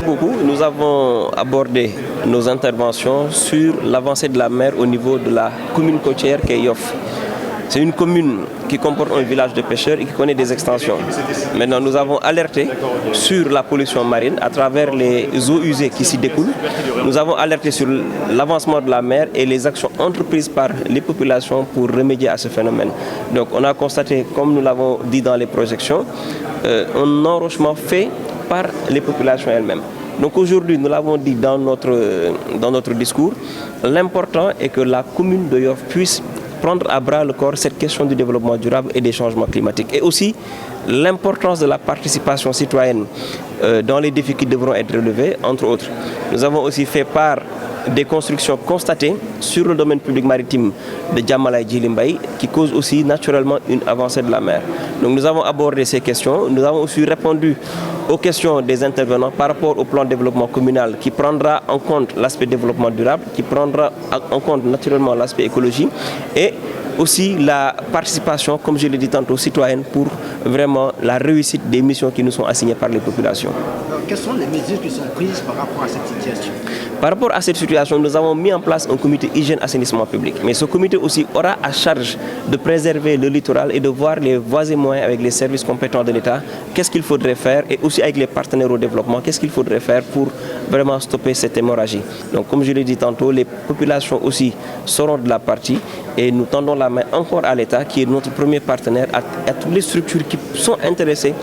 beaucoup. Nous avons abordé nos interventions sur l'avancée de la mer au niveau de la commune côtière qu'est Yoff. C'est une commune qui comporte un village de pêcheurs et qui connaît des extensions. Maintenant, nous avons alerté sur la pollution marine à travers les eaux usées qui s'y découlent. Nous avons alerté sur l'avancement de la mer et les actions entreprises par les populations pour remédier à ce phénomène. Donc, on a constaté, comme nous l'avons dit dans les projections, un enrochement fait par les populations elles-mêmes. Donc aujourd'hui, nous l'avons dit dans notre discours, l'important est que la commune de Yoff puisse prendre à bras le corps cette question du développement durable et des changements climatiques. Et aussi l'importance de la participation citoyenne dans les défis qui devront être relevés, entre autres. Nous avons aussi fait part des constructions constatées sur le domaine public maritime de Diamalaye Djily qui causent aussi naturellement une avancée de la mer. Donc nous avons abordé ces questions, nous avons aussi répondu aux questions des intervenants par rapport au plan de développement communal qui prendra en compte l'aspect développement durable, qui prendra en compte naturellement l'aspect écologie et aussi la participation, comme je l'ai dit tantôt, citoyenne pour vraiment la réussite des missions qui nous sont assignées par les populations. Alors, quelles sont les mesures qui sont prises par rapport à cette situation? Par rapport à cette situation, nous avons mis en place un comité hygiène-assainissement public. Mais ce comité aussi aura à charge de préserver le littoral et de voir les voies et moyens avec les services compétents de l'État, qu'est-ce qu'il faudrait faire et aussi avec les partenaires au développement, qu'est-ce qu'il faudrait faire pour vraiment stopper cette hémorragie. Donc comme je l'ai dit tantôt, les populations aussi seront de la partie et nous tendons la main encore à l'État qui est notre premier partenaire, à toutes les structures qui sont intéressées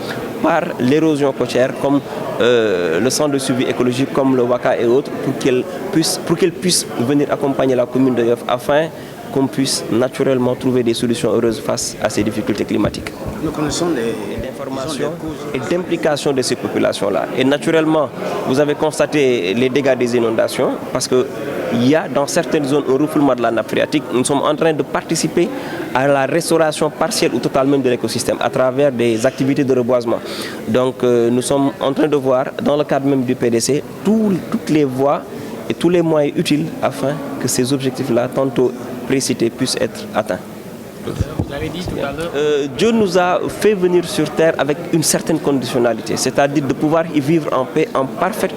par l'érosion côtière comme le centre de suivi écologique comme le WACA et autres pour qu'elles puissent venir accompagner la commune de Yoff afin qu'on puisse naturellement trouver des solutions heureuses face à ces difficultés climatiques. Nous connaissons d'information et d'implication de ces populations-là. Et naturellement, vous avez constaté les dégâts des inondations parce qu'il y a dans certaines zones un refoulement de la nappe phréatique. Nous sommes en train de participer à la restauration partielle ou totalement de l'écosystème à travers des activités de reboisement. Donc nous sommes en train de voir dans le cadre même du PDC toutes les voies et tous les moyens utiles afin que ces objectifs-là, tantôt précités, puissent être atteints. Vous l'avez dit tout à l'heure. Dieu nous a fait venir sur terre avec une certaine conditionnalité, c'est-à-dire de pouvoir y vivre en paix, en parfaite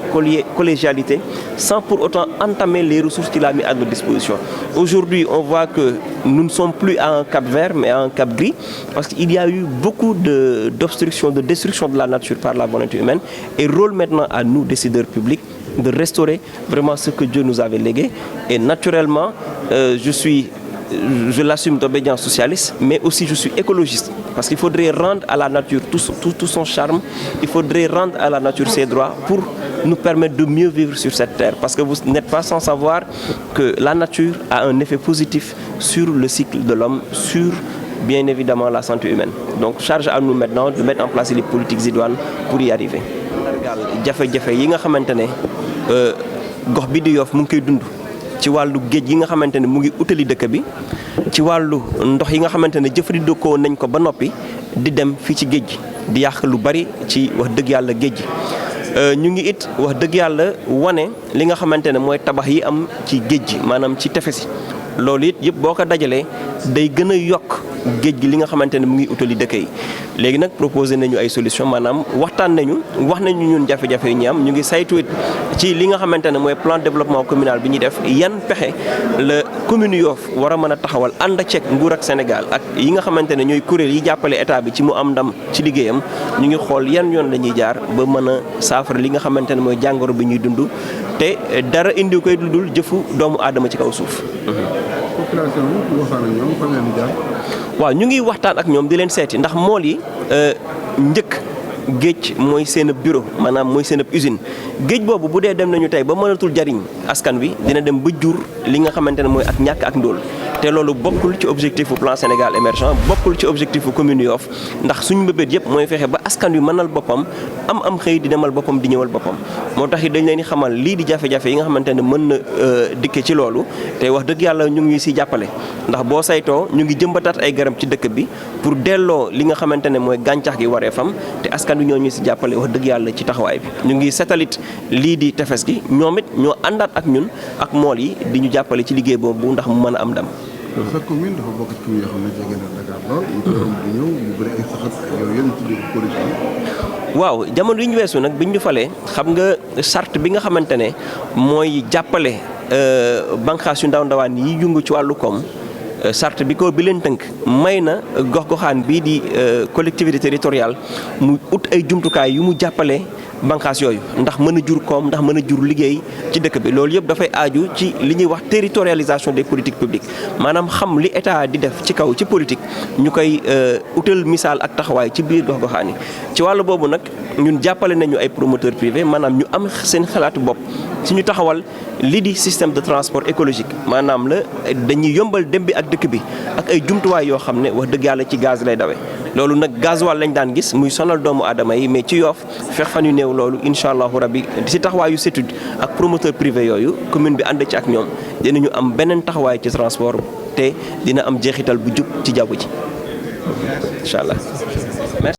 collégialité, sans pour autant entamer les ressources qu'il a mis à notre disposition. Aujourd'hui, on voit que nous ne sommes plus à un cap vert, mais à un cap gris, parce qu'il y a eu beaucoup d'obstructions, de destruction de la nature par la volonté humaine, et rôle maintenant à nous, décideurs publics, de restaurer vraiment ce que Dieu nous avait légué. Et naturellement, je l'assume d'obédience socialiste, mais aussi je suis écologiste. Parce qu'il faudrait rendre à la nature tout son charme, il faudrait rendre à la nature ses droits pour nous permettre de mieux vivre sur cette terre. Parce que vous n'êtes pas sans savoir que la nature a un effet positif sur le cycle de l'homme, sur bien évidemment la santé humaine. Donc charge à nous maintenant de mettre en place les politiques idoines pour y arriver. jafe-jafe yi nga xamante ne gox bi di Yoff mu ngi koy dund ci wàllu géej yi nga xamante ne mu ngi utali dëkk bi ci wàllu ndox yi nga xamante ne jëfandikoo nañ ko ba noppi di dem fii ci géej gi di yàq lu bari ci wax dëgg yàlla géej gi ñu ngi it wax dëgg yàlla wane li nga xamante ne mooy tabax yi am ci géej gi maanaam ci tefes yi loolu it yëpp boo ko dajalee day gën a yokk géej gi li nga xamante ne mu ngi utali dëkk yi léegi nag proposé nañu ay solution maanaam waxtaan nañu wax nañu ñun jafe-jafe yi ñu am ñu ngi saytu it ci li nga xamante ne mooy plan de développement communal bi ñuy def yan pexe la commune Yoff war a mën a taxawal ànd ceeg nguur ak Sénégal ak yi nga xamante ne ñooy kuréel yi jàppale état bi ci mu am ndam ci liggéeyam ñu ngi xool yan yoon la ñuy jaar ba mën a saafara li nga xamante ne mooy jàngoro bi ñuy dund te dara indi koy dundul jëfu doomu aadama ci kaw suuf. population bi waxtaan ak ñoom fan ngeen di jaar. waaw ñu ngi waxtaan ak ñoom di leen seeti ndax mool yi njëkk géej mooy seen bureau maanaam mooy seen usine géej boobu bu dee dem nañu tey ba mënatul jariñ askan wi dina dem ba jur li nga xamante ne mooy ak ñàkk ak ndóol te loolu bokkul ci objectif bu plan Sénégal émergent bokkul ci objectif bu commune Yoff ndax suñu mbëbët yëpp mooy fexe ba askan wi mënal boppam am xëy di demal boppam di ñëwal boppam moo tax it dañ leen di xamal lii di jafe-jafe yi nga xamante ne mën na dikke ci loolu te wax dëgg yàlla ñu ngi si jàppale ndax boo saytoo ñu ngi jëmbataat ay garab ci dëkk bi pour delloo li nga xamante ne mooy gàncax gi waree fam te askan wi ñoo ñu si jàppale wax dëgg yàlla ci taxawaay bi ñu ngi setalit lii di tefes gi ñoom it ñoo àndaat ak ñun ak mool yi di ñu jàppale ci liggéey boobu ndax mu mën a am ndam. sa commune dafa bokk ci commune yoo xam ne jege na Dakar lool. ñu ko di ñëw ñu bëri ay saxat yooyu yëpp ñu tuddee corruption. waaw jamono yi ñu weesu nag bi ñu falee xam nga charte bi nga xamante ne mooy jàppale bànqaas yu ndaw ndawaan yi yëngu ci wàllu koom charte bi leen tënk may na gox-goxaan bii di collectivité territoriale mu ut ay jumtukaay yu mu jàppale bànqaas yooyu ndax mën a jur koom ndax mën a jur liggéey ci dëkk bi loolu yëpp dafay aaju ci li ñuy wax territorialisation des politiques publiques maanaam xam li état di def ci kaw ci politique ñu koy utal misaal ak taxawaay ci biir gox-goxaan yi ci wàllu boobu nag ñun jàppale nañu ay promoteurs privés maanaam ñu am seen xalaatu bopp ci ñu taxawal lii di système de transport écologique maanaam la dañuy yombal dem bi ak dëkk bi ak ay jumtuwaay yoo xam ne wax dëgg yàlla ci gaz lay dawe loolu nag gasoil lañ daan gis muy sonal doomu aadama yi mais ci Yoff fex fan yu néew loolu incha allahu rabbi si taxawaayu CETUD ak promoteur privé yooyu commune bi ànd ci ak ñoom dinañu am beneen taxawaay ci transport te dina am jeexital bu jub ci jaww ji incha allah.